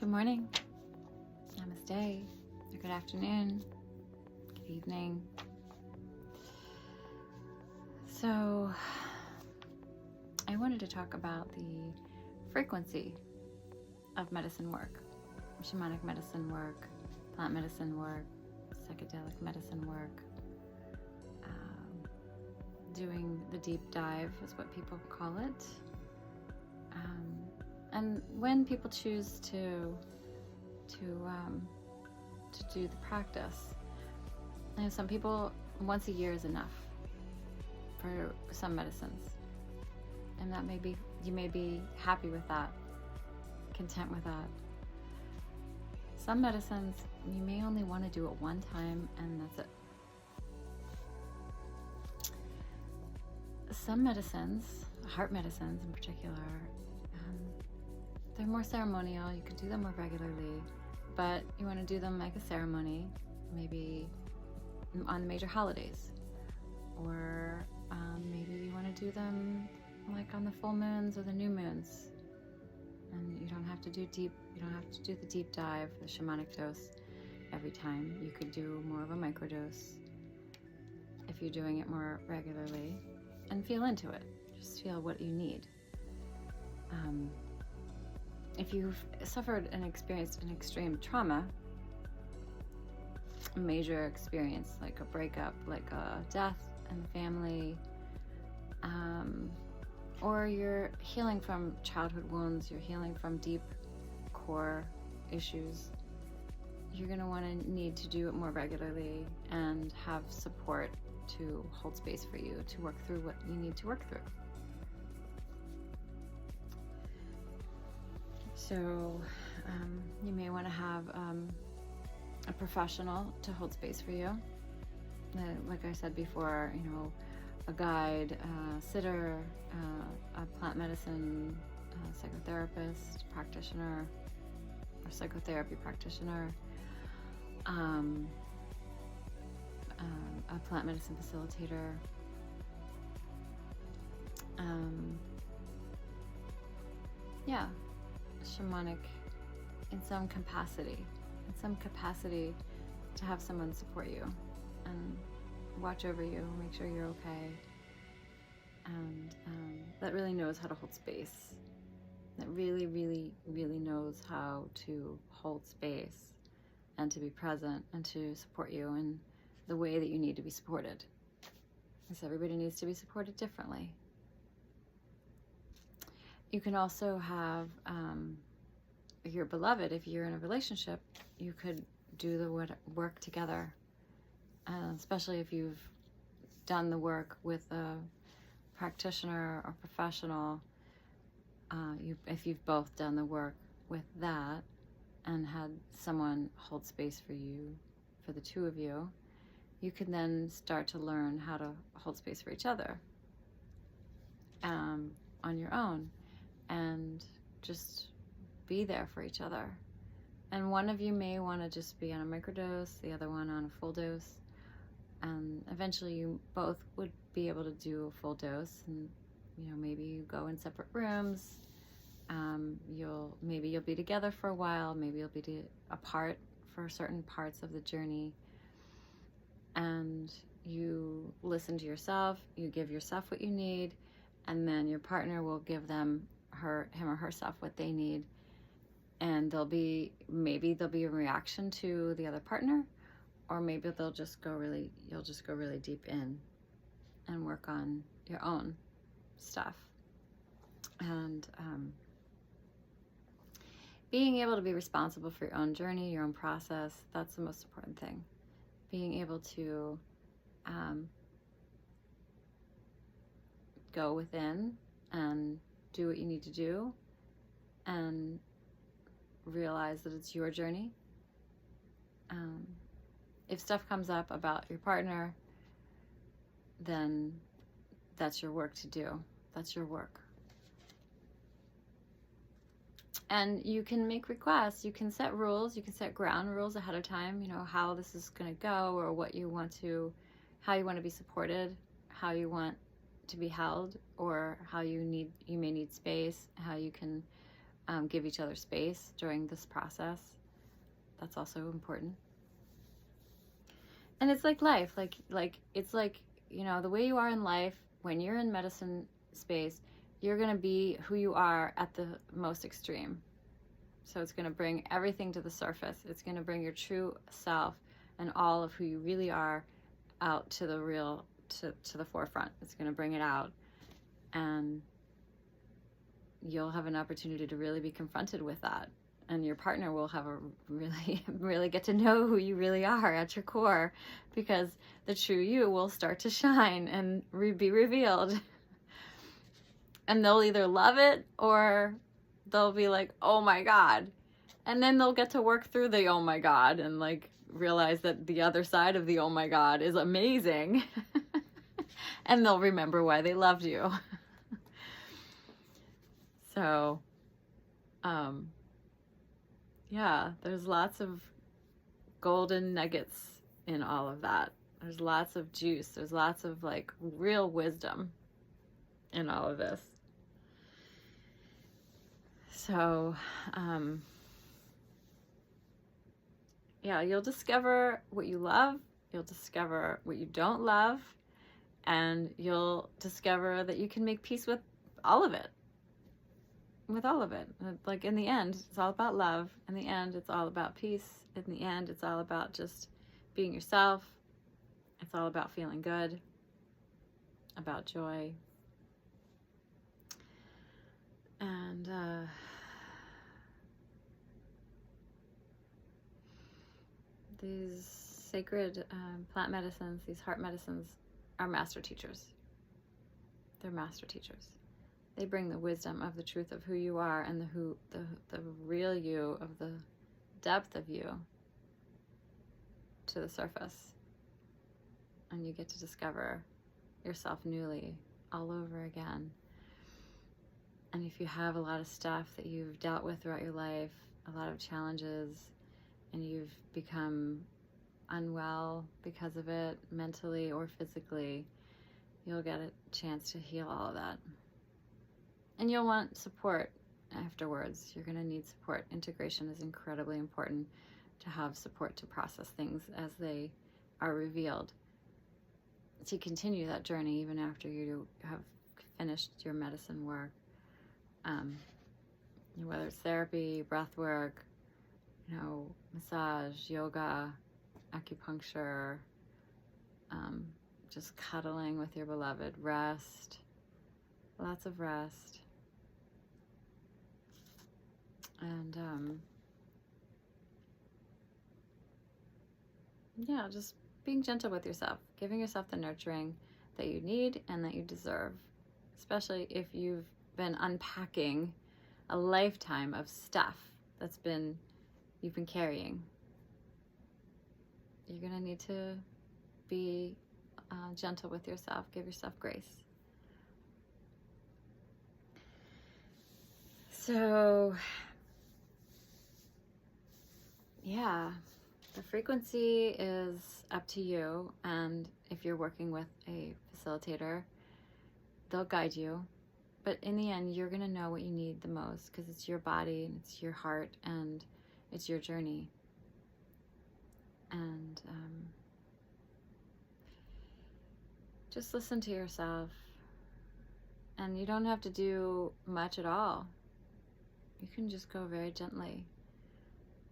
Good morning, Namaste, or good afternoon, good evening. So I wanted to talk about the frequency of medicine work, shamanic medicine work, plant medicine work, psychedelic medicine work. Doing the deep dive is what people call it. And when people choose to do the practice, I know some people, once a year is enough for some medicines, and that you may be happy with that, content with that. Some medicines you may only want to do it one time, and that's it. Some medicines, heart medicines in particular, they're more ceremonial. You could do them more regularly, but you want to do them like a ceremony, maybe on the major holidays, or maybe you want to do them like on the full moons or the new moons. And you don't have to do the deep dive, the shamanic dose every time. You could do more of a microdose if you're doing it more regularly, and feel into it. Just feel what you need. If you've suffered and experienced an extreme trauma, a major experience like a breakup, like a death in the family, or you're healing from childhood wounds, you're healing from deep core issues, you're going to need to do it more regularly and have support to hold space for you to work through what you need to work through. So you may want to have a professional to hold space for you. Like I said before, a guide, a sitter, a plant medicine psychotherapist, practitioner, or psychotherapy practitioner, a plant medicine facilitator, shamanic in some capacity to have someone support you and watch over you, make sure you're okay, and that really knows how to hold space, that really, really, really knows how to hold space and to be present and to support you in the way that you need to be supported, because everybody needs to be supported differently. You can also have your beloved, if you're in a relationship, you could do the work together, especially if you've done the work with a practitioner or professional. If you've both done the work with that and had someone hold space for you, for the two of you, you can then start to learn how to hold space for each other on your own, and just be there for each other. And one of you may want to just be on a microdose, the other one on a full dose, and eventually you both would be able to do a full dose, and maybe you go in separate rooms. Maybe you'll be together for a while, maybe you'll be apart for certain parts of the journey, and you listen to yourself, you give yourself what you need, and then your partner will give him or herself what they need. And maybe there'll be a reaction to the other partner, or maybe you'll just go really deep in and work on your own stuff. And being able to be responsible for your own journey, your own process, that's the most important thing. Being able to go within and do what you need to do, and realize that it's your journey. If stuff comes up about your partner, then that's your work to do. That's your work. And you can make requests, you can set rules, you can set ground rules ahead of time, how this is going to go, or how you want to be supported, how you want to be held, or how you may need space, how you can give each other space during this process. That's also important. And it's like life, it's like, you know, the way you are in life, when you're in medicine space, you're going to be who you are at the most extreme. So it's going to bring everything to the surface. It's going to bring your true self and all of who you really are out to the real, to the forefront. It's going to bring it out, and you'll have an opportunity to really be confronted with that. And your partner will have a really get to know who you really are at your core, because the true you will start to shine and be revealed. And they'll either love it or they'll be like, oh my God. And then they'll get to work through the oh my God and like realize that the other side of the oh my God is amazing. And they'll remember why they loved you. So, yeah, there's lots of golden nuggets in all of that. There's lots of juice. There's lots of like real wisdom in all of this. So, yeah, you'll discover what you love. You'll discover what you don't love. And you'll discover that you can make peace with all of it. With all of it. Like in the end, it's all about love. In the end, it's all about peace. In the end, it's all about just being yourself. It's all about feeling good, about joy. And these sacred plant medicines, these heart medicines, are master teachers. They're master teachers. They bring the wisdom of the truth of who you are and the real you, of the depth of you, to the surface. And you get to discover yourself newly all over again. And if you have a lot of stuff that you've dealt with throughout your life, a lot of challenges, and you've become unwell because of it, mentally or physically, you'll get a chance to heal all of that. And you'll want support afterwards. You're going to need support. Integration is incredibly important, to have support to process things as they are revealed, to continue that journey even after you have finished your medicine work. Whether it's therapy, breath work, massage, yoga, acupuncture, just cuddling with your beloved, rest, lots of rest. And yeah, just being gentle with yourself, giving yourself the nurturing that you need and that you deserve, especially if you've been unpacking a lifetime of stuff you've been carrying. You're gonna need to be gentle with yourself, give yourself grace. So, yeah, the frequency is up to you, and if you're working with a facilitator, they'll guide you. But in the end, you're going to know what you need the most, because it's your body and it's your heart and it's your journey. And just listen to yourself. And you don't have to do much at all. You can just go very gently.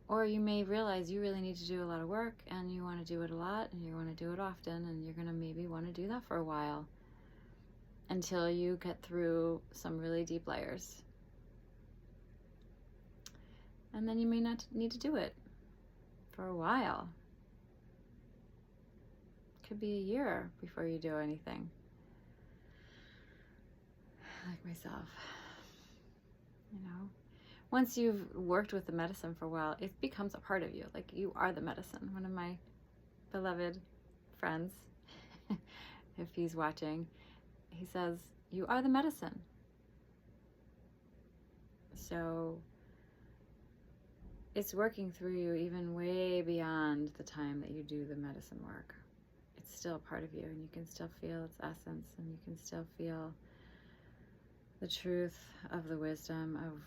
Or you may realize you really need to do a lot of work, and you want to do it a lot, and you want to do it often, and you're going to maybe want to do that for a while, until you get through some really deep layers. And then you may not need to do it for a while. It could be a year before you do anything. Like myself. Once you've worked with the medicine for a while, it becomes a part of you. Like, you are the medicine. One of my beloved friends, if he's watching, he says, you are the medicine. So it's working through you even way beyond the time that you do the medicine work. It's still a part of you, and you can still feel its essence, and you can still feel the truth of the wisdom of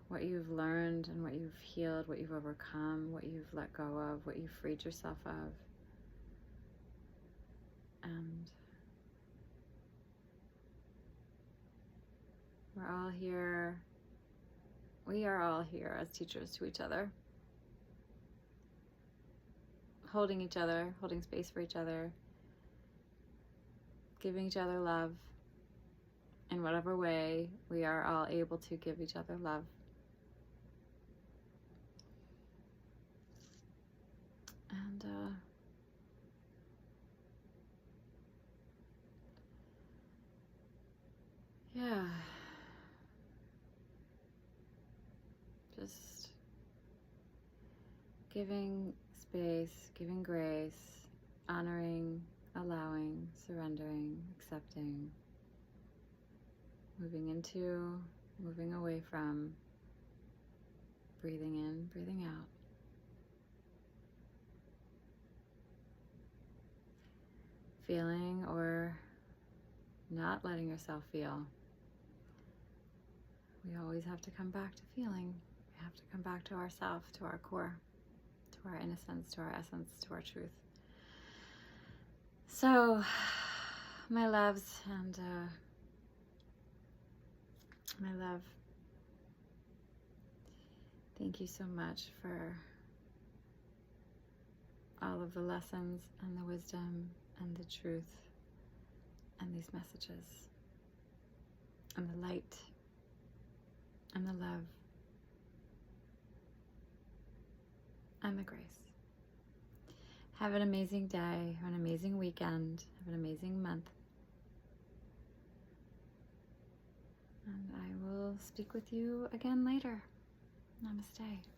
what you've learned and what you've healed, what you've overcome, what you've let go of, what you've freed yourself of. And we're all here. We are all here as teachers to each other, holding each other, holding space for each other, giving each other love in whatever way we are all able to give each other love. And yeah, just giving space, giving grace, honoring, allowing, surrendering, accepting, moving into, moving away from, breathing in, breathing out. Feeling or not letting yourself feel. We always have to come back to feeling. We have to come back to ourself, to our core, to our innocence, to our essence, to our truth. So, my loves and my love, thank you so much for all of the lessons and the wisdom and the truth and these messages and the light and the love and the grace. Have an amazing day, have an amazing weekend, have an amazing month. And I will speak with you again later. Namaste.